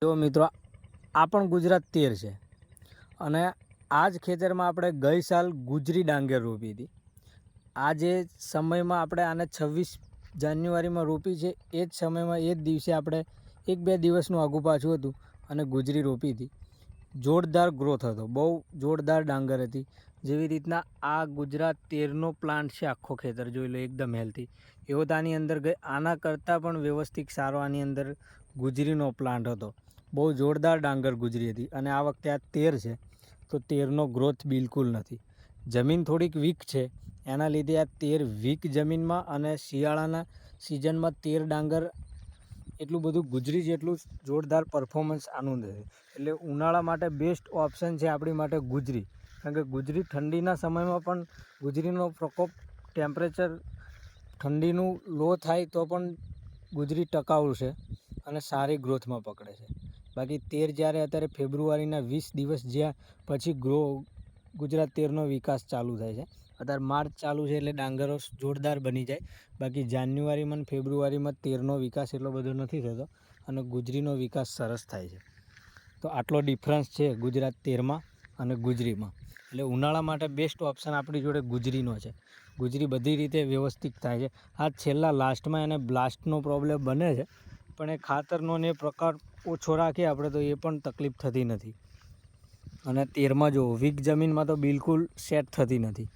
જો મિત્રો આ પણ ગુજરાત 13 છે અને આ જ ખેતરમાં આપણે ગઈ સાલ ગુજરી ડાંગર રોપી હતી. આ જે સમયમાં આપણે આને 26 જાન્યુઆરીમાં રોપી છે એ જ સમયમાં એ જ દિવસે આપણે 1-2 દિવસનું આગું પાછું હતું અને ગુજરી રોપી હતી. જોરદાર ગ્રોથ હતો, બહુ જોરદાર ડાંગર હતી. જેવી રીતના આ ગુજરાત 13નો પ્લાન્ટ છે, આખો ખેતર જોઈ લો એકદમ હેલ્થી. એવો તો આની અંદર આના કરતાં પણ વ્યવસ્થિત સારો આની અંદર ગુજરીનો પ્લાન્ટ હતો. બહુ જોરદાર ડાંગર ગુજરી હતી અને આ વખતે આ 13 છે તો 13નો ગ્રોથ બિલકુલ નથી. જમીન થોડીક વીક છે એના લીધે આ 13 વીક જમીનમાં અને શિયાળાના સિઝનમાં 13 ડાંગર એટલું બધું ગુજરી જેટલું જોરદાર પરફોર્મન્સ આનું છે. એટલે ઉનાળા માટે બેસ્ટ ઓપ્શન છે આપણી માટે ગુજરી, કારણ કે ગુજરી ઠંડીના સમયમાં પણ ગુજરીનો પ્રકોપ ટેમ્પરેચર ઠંડીનું લો થાય તો પણ ગુજરી ટકાઉ છે અને સારી ગ્રોથમાં પકડે છે. બાકી 13 જ્યારે અત્યારે ફેબ્રુઆરીના 20 દિવસ જ્યાં પછી ગુજરાત 13નો વિકાસ ચાલુ થાય છે. અત્યારે માર્ચ ચાલુ છે એટલે ડાંગરો જોરદાર બની જાય. બાકી જાન્યુઆરીમાં અને ફેબ્રુઆરીમાં 13નો વિકાસ એટલો બધો નથી થતો અને ગુજરીનો વિકાસ સરસ થાય છે. તો આટલો ડિફરન્સ છે ગુજરાત 13માં અને ગુજરીમાં. એટલે ઉનાળા માટે બેસ્ટ ઓપ્શન આપણી જોડે ગુજરીનો છે. ગુજરી બધી રીતે વ્યવસ્થિત થાય છે. આ છેલ્લા લાસ્ટમાં એને બ્લાસ્ટનો પ્રોબ્લેમ બને છે, પણ એ ખાતરનો ને એ પ્રકાર ઓછો રાખીએ આપણે તો એ પણ તકલીફ થતી નથી. અને 13માં જો વીક જમીનમાં તો બિલકુલ સેટ થતી નથી.